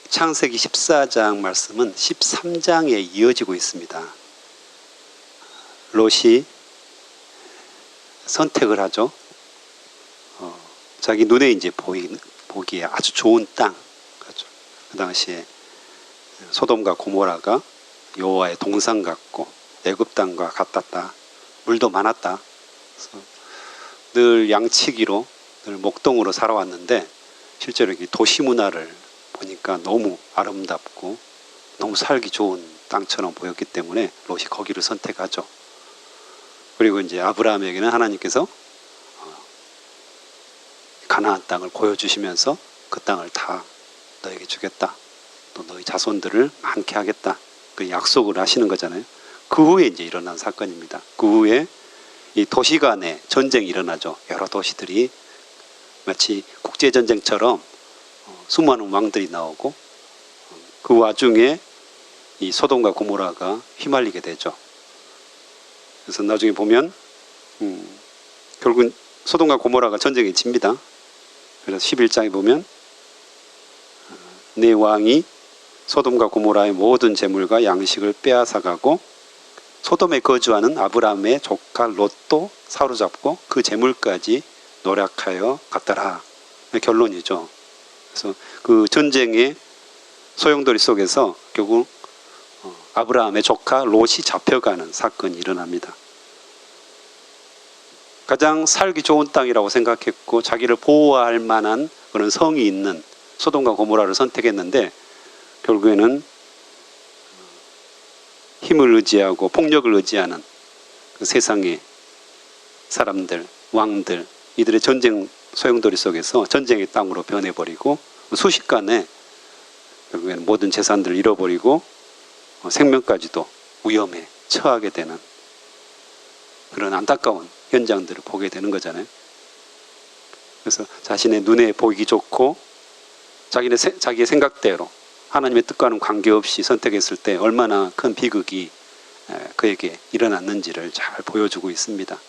창세기 14장 말씀은 13장에 이어지고 있습니다. 롯이 선택을 하죠. 자기 눈에 이제 보기에 아주 좋은 땅. 그렇죠. 그 당시에 소돔과 고모라가 여호와의 동산 같고 애굽 땅과 같았다. 물도 많았다. 그래서 늘 양치기로 늘 목동으로 살아왔는데 실제로 이 도시 문화를 보니까 너무 아름답고 너무 살기 좋은 땅처럼 보였기 때문에 롯이 거기를 선택하죠. 그리고 이제 아브라함에게는 하나님께서 가나안 땅을 보여주시면서 그 땅을 다 너에게 주겠다. 또 너희 자손들을 많게 하겠다. 그 약속을 하시는 거잖아요. 그 후에 이제 일어난 사건입니다. 그 후에 이 도시 간에 전쟁이 일어나죠. 여러 도시들이 마치 국제전쟁처럼 수많은 왕들이 나오고 그 와중에 이 소돔과 고모라가 휘말리게 되죠. 그래서 나중에 보면 결국은 소돔과 고모라가 전쟁에 집니다. 그래서 11장에 보면 내 왕이 소돔과 고모라의 모든 재물과 양식을 빼앗아가고 소돔에 거주하는 아브라함의 조카 롯도 사로잡고 그 재물까지 노략하여 갔더라. 결론이죠. 그래서 그 전쟁의 소용돌이 속에서 결국 아브라함의 조카 롯이 잡혀가는 사건이 일어납니다. 가장 살기 좋은 땅이라고 생각했고 자기를 보호할 만한 그런 성이 있는 소돔과 고모라를 선택했는데 결국에는 힘을 의지하고 폭력을 의지하는 그 세상의 사람들, 왕들, 이들의 전쟁 소용돌이 속에서 전쟁의 땅으로 변해버리고 순식간에 결국에는 모든 재산들을 잃어버리고 생명까지도 위험에 처하게 되는 그런 안타까운 현장들을 보게 되는 거잖아요. 그래서 자신의 눈에 보이기 좋고 자기의 생각대로 하나님의 뜻과는 관계없이 선택했을 때 얼마나 큰 비극이 그에게 일어났는지를 잘 보여주고 있습니다.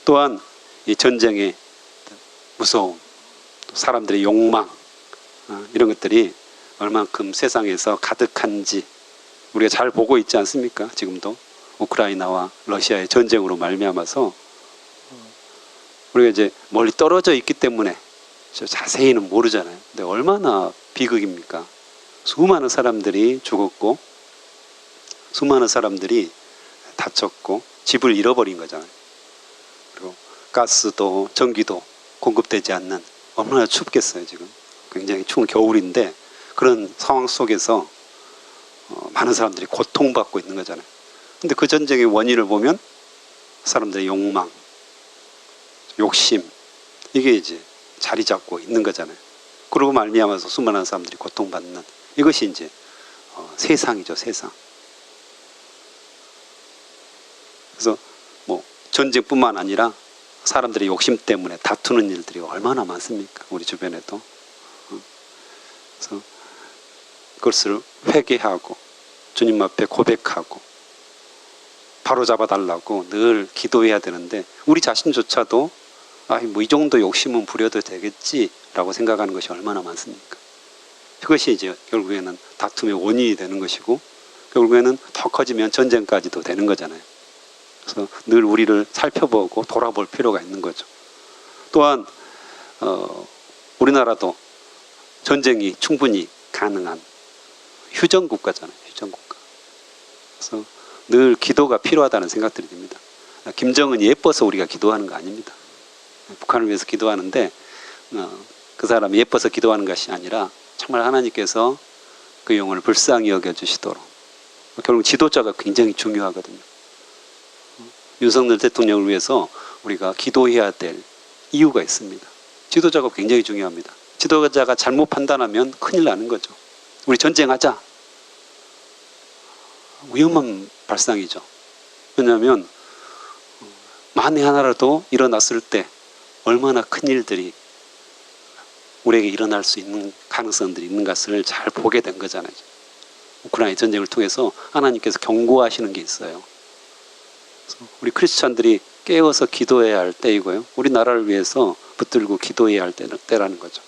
또한 이 전쟁의 무서움, 사람들의 욕망 이런 것들이 얼만큼 세상에서 가득한지 우리가 잘 보고 있지 않습니까? 지금도 우크라이나와 러시아의 전쟁으로 말미암아서 우리가 이제 멀리 떨어져 있기 때문에 자세히는 모르잖아요. 근데 얼마나 비극입니까? 수많은 사람들이 죽었고 수많은 사람들이 다쳤고 집을 잃어버린 거잖아요. 그리고 가스도 전기도 공급되지 않는 얼마나 춥겠어요. 지금 굉장히 추운 겨울인데 그런 상황 속에서 많은 사람들이 고통받고 있는 거잖아요. 근데 그 전쟁의 원인을 보면 사람들의 욕망, 욕심 이게 이제 자리 잡고 있는 거잖아요. 그러고 말미암아서 수많은 사람들이 고통받는 이것이 이제 세상이죠, 세상. 그래서 뭐 전쟁뿐만 아니라 사람들의 욕심 때문에 다투는 일들이 얼마나 많습니까? 우리 주변에도. 그래서 그것을 회개하고 주님 앞에 고백하고 바로 잡아달라고 늘 기도해야 되는데 우리 자신조차도 뭐 이 정도 욕심은 부려도 되겠지라고 생각하는 것이 얼마나 많습니까? 그것이 이제 결국에는 다툼의 원인이 되는 것이고 결국에는 더 커지면 전쟁까지도 되는 거잖아요. 그래서 늘 우리를 살펴보고 돌아볼 필요가 있는 거죠. 또한 우리나라도 전쟁이 충분히 가능한 휴전국가잖아요. 휴전국가. 그래서 늘 기도가 필요하다는 생각들이 듭니다. 김정은이 예뻐서 우리가 기도하는 거 아닙니다. 북한을 위해서 기도하는데 그 사람이 예뻐서 기도하는 것이 아니라 정말 하나님께서 그 영혼을 불쌍히 여겨주시도록 결국 지도자가 굉장히 중요하거든요. 윤석열 대통령을 위해서 우리가 기도해야 될 이유가 있습니다. 지도자가 굉장히 중요합니다. 지도자가 잘못 판단하면 큰일 나는 거죠. 우리 전쟁하자. 위험한 발상이죠. 왜냐하면 만에 하나라도 일어났을 때 얼마나 큰 일들이 우리에게 일어날 수 있는 가능성들이 있는 것을 잘 보게 된 거잖아요. 우크라이나 전쟁을 통해서 하나님께서 경고하시는 게 있어요. 그래서 우리 크리스찬들이 깨어서 기도해야 할 때이고요. 우리 나라를 위해서 붙들고 기도해야 할 때라는 거죠.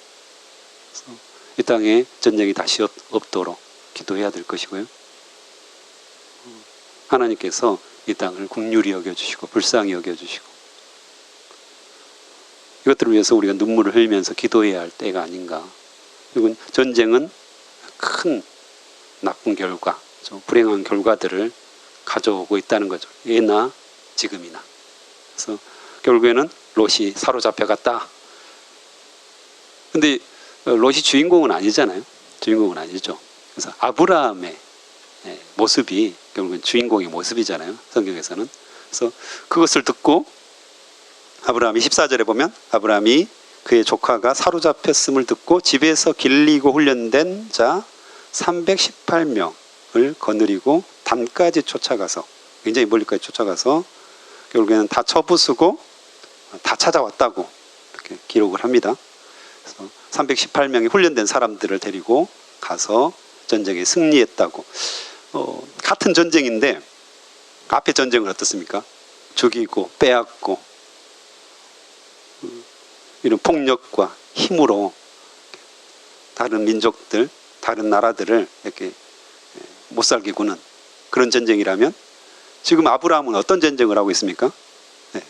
그래서 이 땅에 전쟁이 다시 없도록 기도해야 될 것이고요. 하나님께서 이 땅을 긍휼히 여겨주시고 불쌍히 여겨주시고 이것들을 위해서 우리가 눈물을 흘리면서 기도해야 할 때가 아닌가. 그리고 전쟁은 큰 나쁜 결과, 불행한 결과들을 가져오고 있다는 거죠. 예나 지금이나. 그래서 결국에는 롯이 사로잡혀갔다. 근데 롯이 주인공은 아니잖아요. 주인공은 아니죠. 그래서 아브라함의 모습이 결국은 주인공의 모습이잖아요. 성경에서는. 그래서 그것을 듣고 아브라함이 14절에 보면 아브라함이 그의 조카가 사로잡혔음을 듣고 집에서 길리고 훈련된 자 318명을 거느리고 단까지 쫓아가서 굉장히 멀리까지 쫓아가서 결국에는 다 쳐부수고 다 찾아왔다고 이렇게 기록을 합니다. 그래서 318명의 훈련된 사람들을 데리고 가서 전쟁에 승리했다고. 같은 전쟁인데 앞에 전쟁은 어떻습니까? 죽이고 빼앗고 이런 폭력과 힘으로 다른 민족들, 다른 나라들을 이렇게 못 살게 구는 그런 전쟁이라면 지금 아브라함은 어떤 전쟁을 하고 있습니까?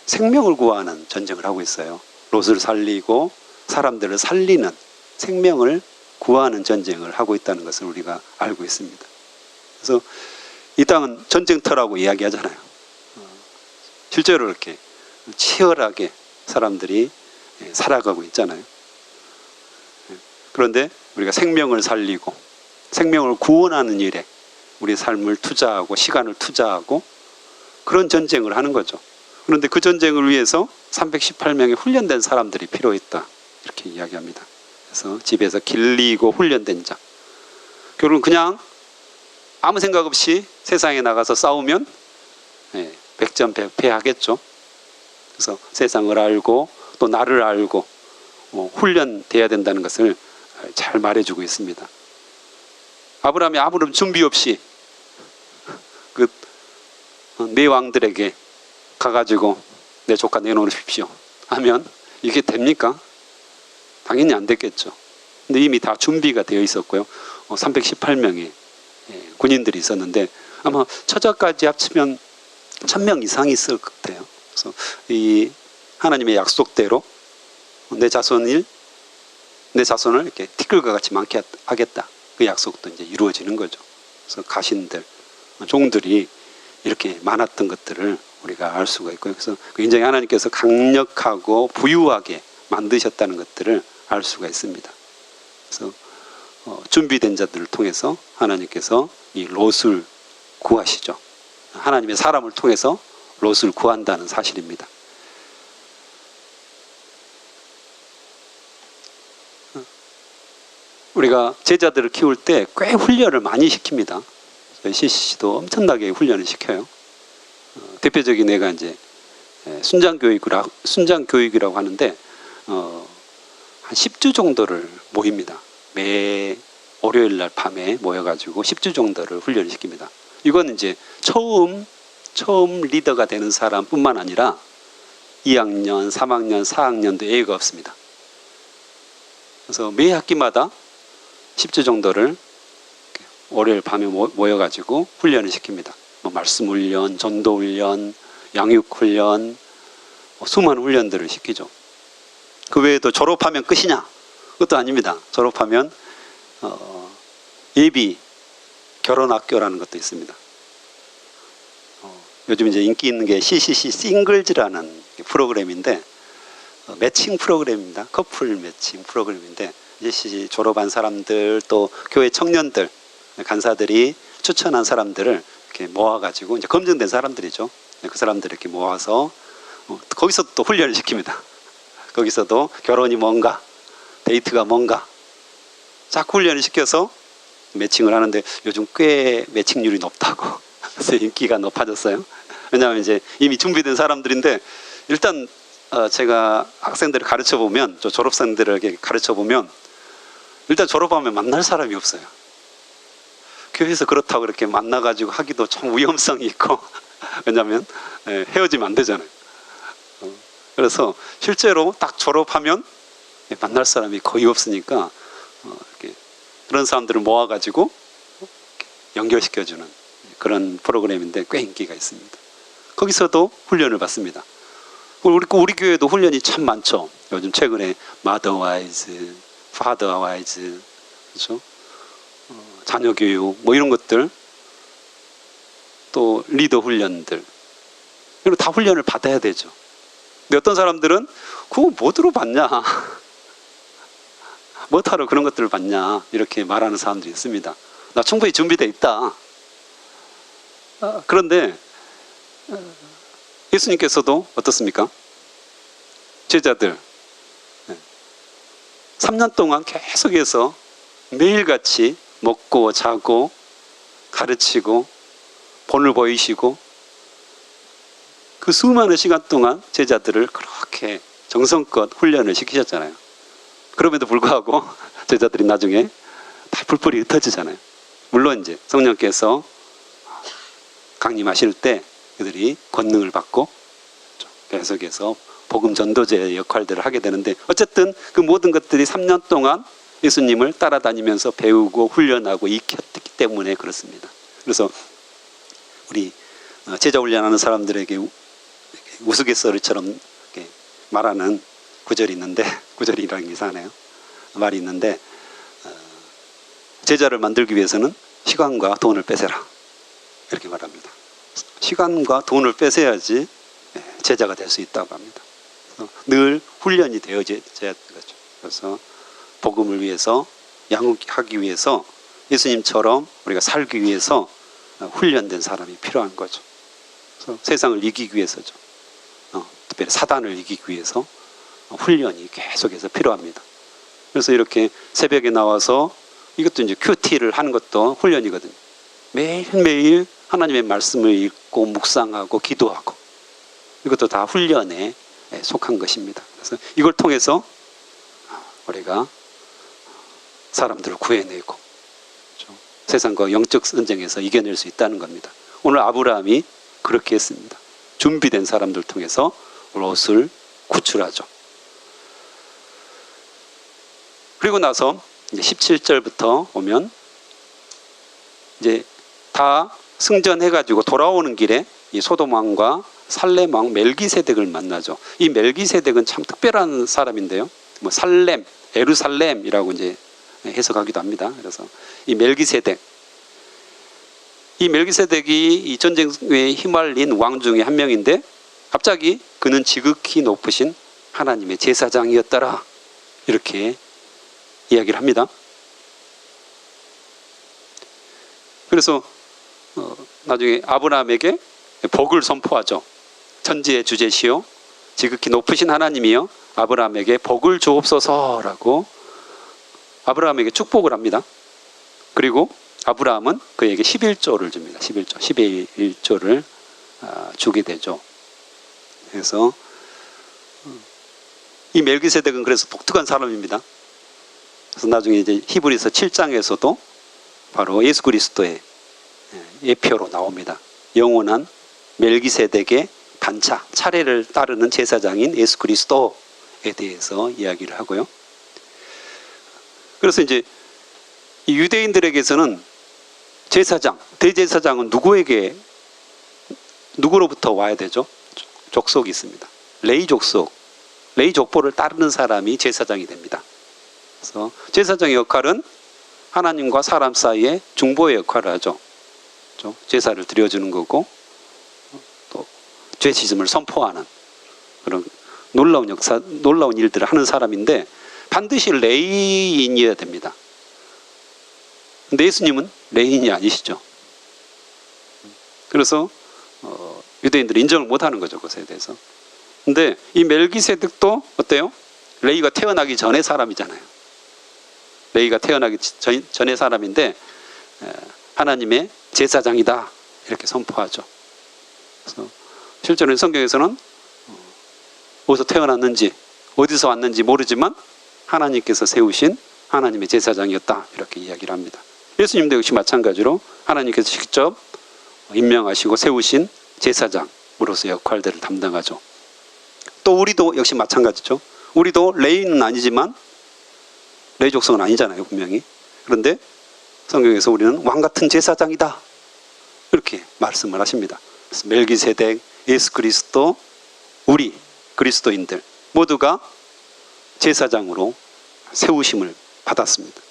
생명을 구하는 전쟁을 하고 있어요. 롯을 살리고 사람들을 살리는 생명을 구하는 전쟁을 하고 있다는 것을 우리가 알고 있습니다. 그래서 이 땅은 전쟁터라고 이야기하잖아요. 실제로 이렇게 치열하게 사람들이 살아가고 있잖아요. 그런데 우리가 생명을 살리고 생명을 구원하는 일에 우리의 삶을 투자하고 시간을 투자하고 그런 전쟁을 하는 거죠. 그런데 그 전쟁을 위해서 318명의 훈련된 사람들이 필요했다. 이렇게 이야기합니다. 그래서 집에서 길리고 훈련된 자. 결국은 그냥 아무 생각 없이 세상에 나가서 싸우면 백전백패하겠죠. 그래서 세상을 알고 또 나를 알고 훈련돼야 된다는 것을 잘 말해주고 있습니다. 아브라함이 아무런 준비 없이 그 네 왕들에게 가가지고 내 조카 내놓으십시오 하면 이게 됩니까? 당연히 안 됐겠죠. 근데 이미 다 준비가 되어 있었고요. 318명의 군인들이 있었는데 아마 처자까지 합치면 1000명 이상이 있을 것 같아요. 그래서 이 하나님의 약속대로 내 자손을 이렇게 티끌과 같이 많게 하겠다. 그 약속도 이제 이루어지는 거죠. 그래서 가신들, 종들이 이렇게 많았던 것들을 우리가 알 수가 있고요. 그래서 굉장히 하나님께서 강력하고 부유하게 만드셨다는 것들을 알 수가 있습니다. 그래서 준비된 자들을 통해서 하나님께서 이 롯을 구하시죠. 하나님의 사람을 통해서 롯을 구한다는 사실입니다. 우리가 제자들을 키울 때 꽤 훈련을 많이 시킵니다. CCC도 엄청나게 훈련을 시켜요. 대표적인 애가 이제 순장교육이라고 하는데 한 10주 정도를 모입니다. 매 월요일 날 밤에 모여가지고 10주 정도를 훈련을 시킵니다. 이건 이제 처음 리더가 되는 사람뿐만 아니라 2학년, 3학년, 4학년도 예외가 없습니다. 그래서 매 학기마다 10주 정도를 월요일 밤에 모여가지고 훈련을 시킵니다. 말씀 훈련, 전도 훈련, 양육 훈련, 수많은 훈련들을 시키죠. 그 외에도 졸업하면 끝이냐? 그것도 아닙니다. 졸업하면 예비 결혼학교라는 것도 있습니다. 요즘 이제 인기 있는 게 CCC 싱글즈라는 프로그램인데 매칭 프로그램입니다. 커플 매칭 프로그램인데 CCC 졸업한 사람들 또 교회 청년들 간사들이 추천한 사람들을 이렇게 모아가지고 이제 검증된 사람들이죠. 그 사람들을 이렇게 모아서 거기서 또 훈련을 시킵니다. 거기서도 결혼이 뭔가, 데이트가 뭔가 자꾸 훈련을 시켜서 매칭을 하는데 요즘 꽤 매칭률이 높다고 그래서 인기가 높아졌어요. 왜냐하면 이제 이미 준비된 사람들인데 일단 제가 학생들을 가르쳐 보면 저 졸업생들에게 가르쳐 보면 일단 졸업하면 만날 사람이 없어요. 교회에서 그렇다고 이렇게 만나가지고 하기도 좀 위험성이 있고 왜냐하면 헤어지면 안 되잖아요. 그래서 실제로 딱 졸업하면 만날 사람이 거의 없으니까 이렇게 그런 사람들을 모아가지고 연결시켜주는 그런 프로그램인데 꽤 인기가 있습니다. 거기서도 훈련을 받습니다. 우리 교회도 훈련이 참 많죠. 요즘 최근에 마더와이즈, 파더와이즈, 그렇죠? 자녀 교육 뭐 이런 것들, 또 리더 훈련들, 이런 다 훈련을 받아야 되죠. 근데 어떤 사람들은 그거 뭐 들어봤냐, 뭐 타러 그런 것들을 받냐, 이렇게 말하는 사람들이 있습니다. 나 충분히 준비되어 있다. 그런데 예수님께서도 어떻습니까? 제자들 3년 동안 계속해서 매일같이 먹고 자고 가르치고 본을 보이시고 그 수많은 시간 동안 제자들을 그렇게 정성껏 훈련을 시키셨잖아요. 그럼에도 불구하고 제자들이 나중에 다 불뿔이 흩어지잖아요. 물론 이제 성령께서 강림하실 때 그들이 권능을 받고 계속해서 복음 전도자의 역할들을 하게 되는데, 어쨌든 그 모든 것들이 3년 동안 예수님을 따라다니면서 배우고 훈련하고 익혔기 때문에 그렇습니다. 그래서 우리 제자 훈련하는 사람들에게 우스갯소리처럼 말하는 구절이 있는데, 구절이라는 게 이상하네요. 말이 있는데, 제자를 만들기 위해서는 시간과 돈을 뺏어라, 이렇게 말합니다. 시간과 돈을 뺏어야지 제자가 될 수 있다고 합니다. 늘 훈련이 되어져야 되죠. 그래서 복음을 위해서, 양육하기 위해서, 예수님처럼 우리가 살기 위해서 훈련된 사람이 필요한 거죠. 그래서 세상을 이기기 위해서죠. 특별히 사단을 이기기 위해서 훈련이 계속해서 필요합니다. 그래서 이렇게 새벽에 나와서, 이것도 이제 큐티를 하는 것도 훈련이거든요. 매일매일 하나님의 말씀을 읽고 묵상하고 기도하고, 이것도 다 훈련에 속한 것입니다. 그래서 이걸 통해서 우리가 사람들을 구해내고, 그렇죠? 세상과 영적 전쟁에서 이겨낼 수 있다는 겁니다. 오늘 아브라함이 그렇게 했습니다. 준비된 사람들 통해서 롯을 구출하죠. 그리고 나서 이제 17절부터 오면 이제 다 승전해가지고 돌아오는 길에 이 소돔 왕과 살렘 왕 멜기세덱을 만나죠. 이 멜기세덱은 참 특별한 사람인데요. 뭐 살렘, 예루살렘이라고 이제 해석하기도 합니다. 그래서 이 멜기세덱, 이 멜기세덱이 이 전쟁에 휘말린 왕 중에 한 명인데, 갑자기 그는 지극히 높으신 하나님의 제사장이었더라, 이렇게 이야기를 합니다. 그래서 나중에 아브라함에게 복을 선포하죠. 천지의 주제시요 지극히 높으신 하나님이여 아브라함에게 복을 주옵소서라고 아브라함에게 축복을 합니다. 그리고 아브라함은 그에게 11조를 줍니다. 11조를 주게 되죠. 그래서 이 멜기세덱은 그래서 독특한 사람입니다. 그래서 나중에 이제 히브리서 7장에서도 바로 예수 그리스도의 예표로 나옵니다. 영원한 멜기세덱의 반차, 차례를 따르는 제사장인 예수 그리스도에 대해서 이야기를 하고요. 그래서 이제 이 유대인들에게서는 제사장, 대제사장은 누구로부터 와야 되죠? 족속이 있습니다. 레위 족속, 레위 족보를 따르는 사람이 제사장이 됩니다. 그래서 제사장의 역할은 하나님과 사람 사이에 중보의 역할을 하죠. 제사를 드려주는 거고, 또 죄 지음을 선포하는 그런 놀라운 일들을 하는 사람인데, 반드시 레위인이어야 됩니다. 근데 예수님은 레위인이 아니시죠. 그래서 유대인들이 인정을 못하는 거죠, 그것에 대해서. 근데 이 멜기세덱도 어때요? 레위가 태어나기 전에 사람이잖아요. 레위가 태어나기 전에 사람인데 하나님의 제사장이다, 이렇게 선포하죠. 그래서 실제로 성경에서는 어디서 태어났는지 어디서 왔는지 모르지만 하나님께서 세우신 하나님의 제사장이었다, 이렇게 이야기를 합니다. 예수님도 역시 마찬가지로 하나님께서 직접 임명하시고 세우신 제사장으로서 역할들을 담당하죠. 또 우리도 역시 마찬가지죠. 우리도 레위인은 아니지만 레위 족속은 아니잖아요, 분명히. 그런데 성경에서 우리는 왕 같은 제사장이다, 이렇게 말씀을 하십니다. 그래서 멜기세덱, 예수 그리스도, 우리 그리스도인들 모두가 제사장으로 세우심을 받았습니다.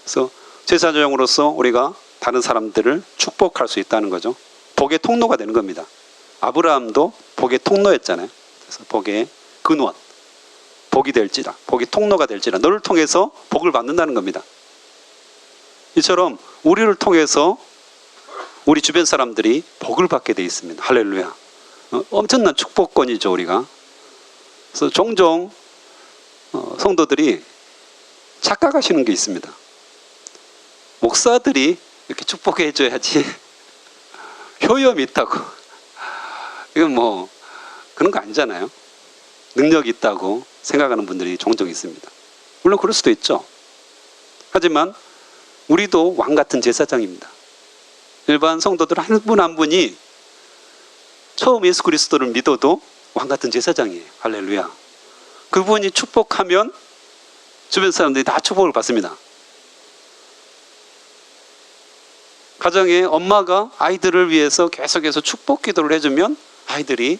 그래서 제사장으로서 우리가 다른 사람들을 축복할 수 있다는 거죠. 복의 통로가 되는 겁니다. 아브라함도 복의 통로였잖아요. 그래서 복의 근원, 복이 될지라, 복의 통로가 될지라, 너를 통해서 복을 받는다는 겁니다. 이처럼 우리를 통해서 우리 주변 사람들이 복을 받게 돼 있습니다. 할렐루야. 엄청난 축복권이죠, 우리가. 그래서 종종 성도들이 착각하시는 게 있습니다. 목사들이 이렇게 축복해 줘야지 효염이 있다고, 이건 뭐 그런 거 아니잖아요. 능력이 있다고 생각하는 분들이 종종 있습니다. 물론 그럴 수도 있죠. 하지만 우리도 왕 같은 제사장입니다. 일반 성도들 한 분 한 분이 처음 예수 그리스도를 믿어도 왕 같은 제사장이에요. 할렐루야. 그분이 축복하면 주변 사람들이 다 축복을 받습니다. 가정에 엄마가 아이들을 위해서 계속해서 축복 기도를 해주면 아이들이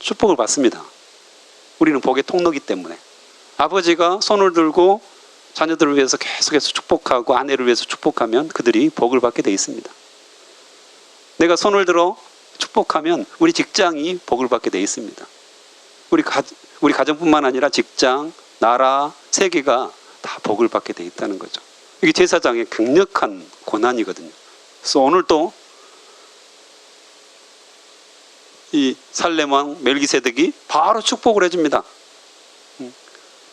축복을 받습니다. 우리는 복의 통로이기 때문에. 아버지가 손을 들고 자녀들을 위해서 계속해서 축복하고 아내를 위해서 축복하면 그들이 복을 받게 돼 있습니다. 내가 손을 들어 축복하면 우리 직장이 복을 받게 돼 있습니다. 우리 가정뿐만 아니라 직장, 나라, 세계가 다 복을 받게 돼 있다는 거죠. 이게 제사장의 강력한 권한이거든요. 그래서 오늘도 이 살렘 왕 멜기세덱이 바로 축복을 해줍니다.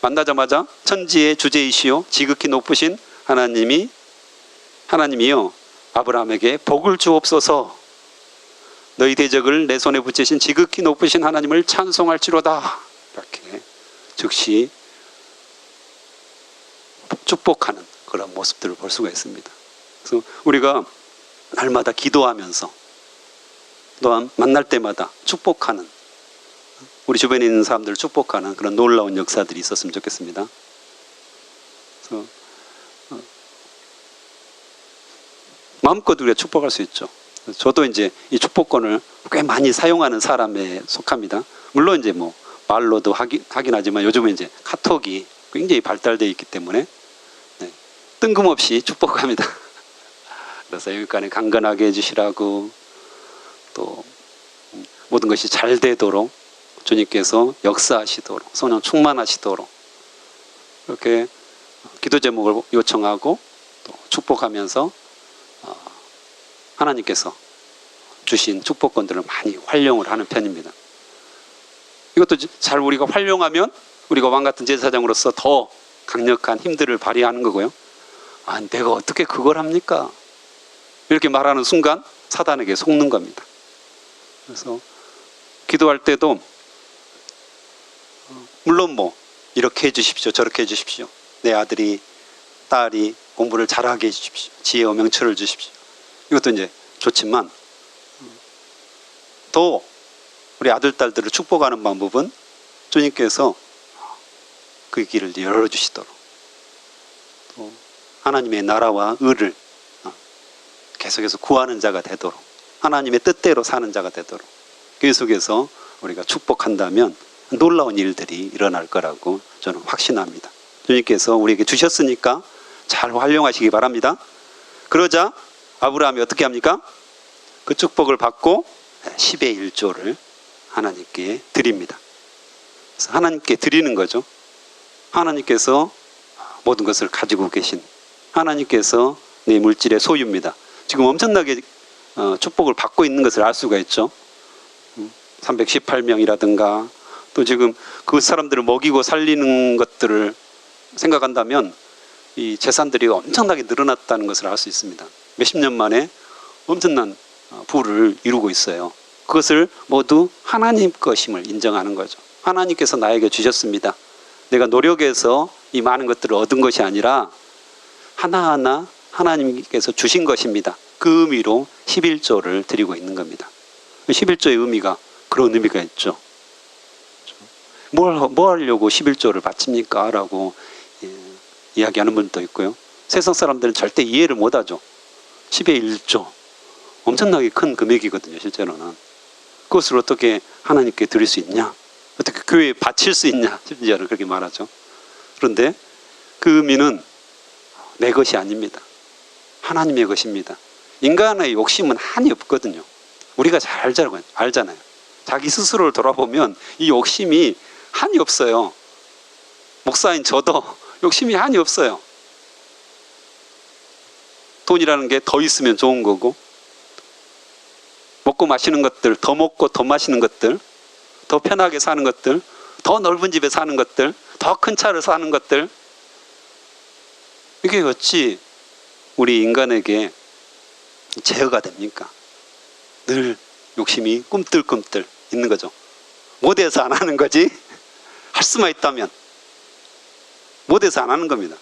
만나자마자 천지의 주제이시오 지극히 높으신 하나님이요 아브라함에게 복을 주옵소서. 너희 대적을 내 손에 붙이신 지극히 높으신 하나님을 찬송할지로다. 이렇게 즉시 축복하는 그런 모습들을 볼 수가 있습니다. 그래서 우리가 날마다 기도하면서 또한 만날 때마다 축복하는, 우리 주변에 있는 사람들을 축복하는 그런 놀라운 역사들이 있었으면 좋겠습니다. 그래서 마음껏 우리가 축복할 수 있죠. 저도 이제 이 축복권을 꽤 많이 사용하는 사람에 속합니다. 물론 이제 뭐 말로도 하긴 하지만 요즘은 이제 카톡이 굉장히 발달되어 있기 때문에 뜬금없이 축복합니다. 그래서 여기까지 강건하게 해주시라고, 또 모든 것이 잘 되도록 주님께서 역사하시도록, 성령 충만하시도록 이렇게 기도 제목을 요청하고 또 축복하면서 하나님께서 주신 축복권들을 많이 활용을 하는 편입니다. 이것도 잘 우리가 활용하면 우리가 왕 같은 제사장으로서 더 강력한 힘들을 발휘하는 거고요. 아, 내가 어떻게 그걸 합니까? 이렇게 말하는 순간 사단에게 속는 겁니다. 그래서 기도할 때도 물론 뭐 이렇게 해주십시오, 저렇게 해주십시오, 내 아들이 딸이 공부를 잘하게 해주십시오, 지혜와 명철을 주십시오, 이것도 이제 좋지만 더 우리 아들, 딸들을 축복하는 방법은 주님께서 그 길을 열어주시도록, 또 하나님의 나라와 의를 계속해서 구하는 자가 되도록, 하나님의 뜻대로 사는 자가 되도록 계속해서 우리가 축복한다면 놀라운 일들이 일어날 거라고 저는 확신합니다. 주님께서 우리에게 주셨으니까 잘 활용하시기 바랍니다. 그러자 아브라함이 어떻게 합니까? 그 축복을 받고 10의 1조를 하나님께 드립니다. 그래서 하나님께 드리는 거죠. 하나님께서 모든 것을 가지고 계신 하나님께서 내 물질의 소유입니다. 지금 엄청나게 축복을 받고 있는 것을 알 수가 있죠. 318명이라든가 또 지금 그 사람들을 먹이고 살리는 것들을 생각한다면 이 재산들이 엄청나게 늘어났다는 것을 알 수 있습니다. 몇십 년 만에 엄청난 부를 이루고 있어요. 그것을 모두 하나님 것임을 인정하는 거죠. 하나님께서 나에게 주셨습니다. 내가 노력해서 이 많은 것들을 얻은 것이 아니라 하나하나 하나님께서 주신 것입니다. 그 의미로 11조를 드리고 있는 겁니다. 11조의 의미가 그런 의미가 있죠. 뭐 하려고 11조를 바칩니까? 라고 이야기하는 분도 있고요. 세상 사람들은 절대 이해를 못하죠. 10의 1조. 엄청나게 큰 금액이거든요. 실제로는. 그것을 어떻게 하나님께 드릴 수 있냐? 어떻게 교회에 바칠 수 있냐? 심지어는 그렇게 말하죠. 그런데 그 의미는 내 것이 아닙니다. 하나님의 것입니다. 인간의 욕심은 한이 없거든요. 우리가 잘 알잖아요. 자기 스스로를 돌아보면 이 욕심이 한이 없어요. 목사인 저도 욕심이 한이 없어요. 돈이라는 게 더 있으면 좋은 거고, 먹고 마시는 것들, 더 먹고 더 마시는 것들, 더 편하게 사는 것들, 더 넓은 집에 사는 것들, 더 큰 차를 사는 것들, 이게 어찌 우리 인간에게 제어가 됩니까? 늘 욕심이 꿈틀꿈틀 있는 거죠. 못해서 안 하는 거지, 할 수만 있다면 못해서 안 하는 겁니다.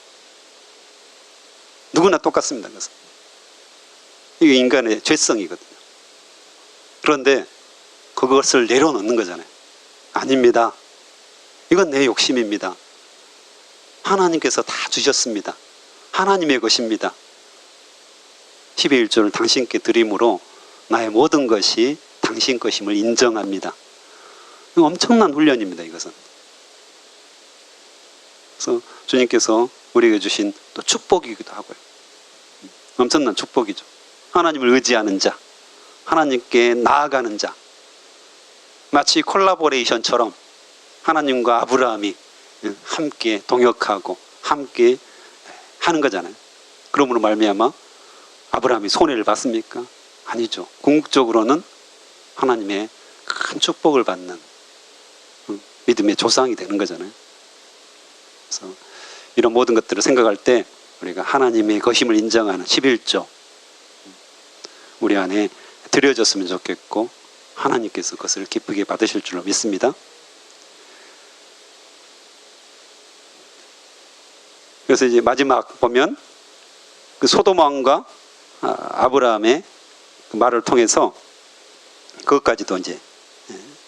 누구나 똑같습니다. 그래서 이게 인간의 죄성이거든요. 그런데 그것을 내려놓는 거잖아요. 아닙니다. 이건 내 욕심입니다. 하나님께서 다 주셨습니다. 하나님의 것입니다. 10의 1조를 당신께 드림으로 나의 모든 것이 당신 것임을 인정합니다. 엄청난 훈련입니다. 이것은. 그래서 주님께서 우리에게 주신 또 축복이기도 하고요. 엄청난 축복이죠. 하나님을 의지하는 자, 하나님께 나아가는 자, 마치 콜라보레이션처럼 하나님과 아브라함이 함께 동역하고 함께 하는 거잖아요. 그러므로 말미암아 아브라함이 손해를 봤습니까? 아니죠. 궁극적으로는 하나님의 큰 축복을 받는 믿음의 조상이 되는 거잖아요. 그래서 이런 모든 것들을 생각할 때 우리가 하나님의 것임을 인정하는 11조 우리 안에 드려졌으면 좋겠고, 하나님께서 그것을 기쁘게 받으실 줄로 믿습니다. 그래서 이제 마지막 보면 그 소돔 왕과 아브라함의 그 말을 통해서 그것까지도 이제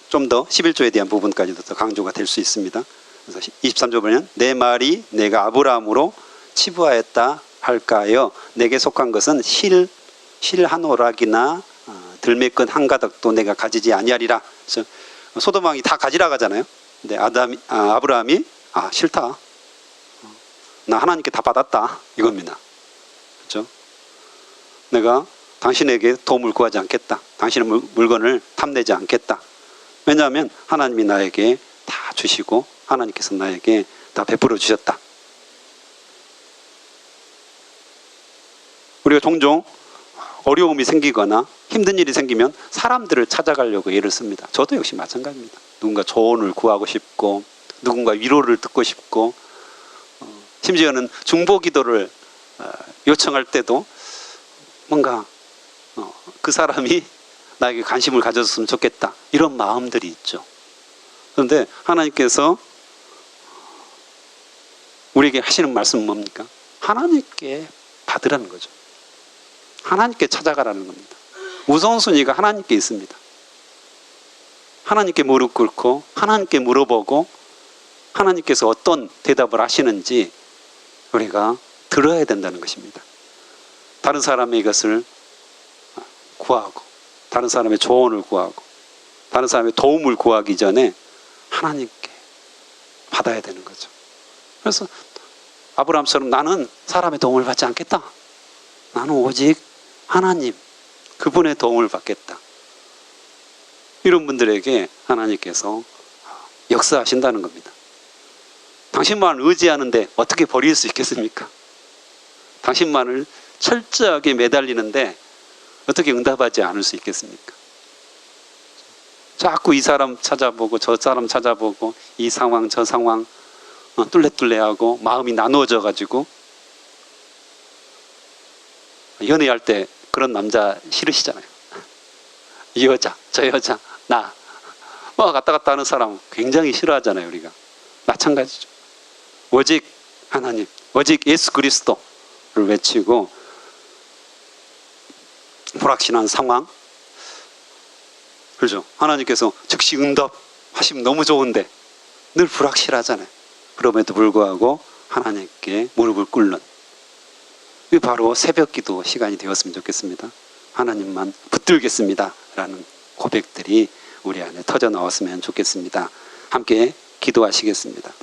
좀 더 11조에 대한 부분까지도 더 강조가 될 수 있습니다. 그래서 23조 보면 내 말이 내가 아브라함으로 치부하였다 할까요? 내게 속한 것은 실 한 오락이나 들매끈 한 가닥도 내가 가지지 아니하리라. 그래서 소돔 왕이 다 가지라 하잖아요. 근데 아브라함이 싫다. 나 하나님께 다 받았다. 이겁니다. 그렇죠? 내가 당신에게 도움을 구하지 않겠다. 당신의 물건을 탐내지 않겠다. 왜냐하면 하나님이 나에게 다 주시고 하나님께서 나에게 다 베풀어 주셨다. 우리가 종종 어려움이 생기거나 힘든 일이 생기면 사람들을 찾아가려고 애를 씁니다. 저도 역시 마찬가지입니다. 누군가 조언을 구하고 싶고, 누군가 위로를 듣고 싶고, 심지어는 중보기도를 요청할 때도 뭔가 그 사람이 나에게 관심을 가졌으면 좋겠다, 이런 마음들이 있죠. 그런데 하나님께서 우리에게 하시는 말씀은 뭡니까? 하나님께 받으라는 거죠. 하나님께 찾아가라는 겁니다. 우선순위가 하나님께 있습니다. 하나님께 무릎 꿇고 하나님께 물어보고 하나님께서 어떤 대답을 하시는지 우리가 들어야 된다는 것입니다. 다른 사람의 이것을 구하고, 다른 사람의 조언을 구하고, 다른 사람의 도움을 구하기 전에 하나님께 받아야 되는 거죠. 그래서 아브라함처럼 나는 사람의 도움을 받지 않겠다. 나는 오직 하나님, 그분의 도움을 받겠다. 이런 분들에게 하나님께서 역사하신다는 겁니다. 당신만을 의지하는데 어떻게 버릴 수 있겠습니까? 당신만을 철저하게 매달리는데 어떻게 응답하지 않을 수 있겠습니까? 자꾸 이 사람 찾아보고 저 사람 찾아보고 이 상황 저 상황 뚫레뚫레하고 마음이 나누어져 가지고, 연애할 때 그런 남자 싫으시잖아요. 이 여자 저 여자 나 갔다 갔다 하는 사람 굉장히 싫어하잖아요. 우리가 마찬가지죠. 오직 하나님, 오직 예수 그리스도를 외치고, 불확실한 상황, 그렇죠? 하나님께서 즉시 응답하시면 너무 좋은데 늘 불확실하잖아요. 그럼에도 불구하고 하나님께 무릎을 꿇는, 이 바로 새벽기도 시간이 되었으면 좋겠습니다. 하나님만 붙들겠습니다 라는 고백들이 우리 안에 터져 나왔으면 좋겠습니다. 함께 기도하시겠습니다.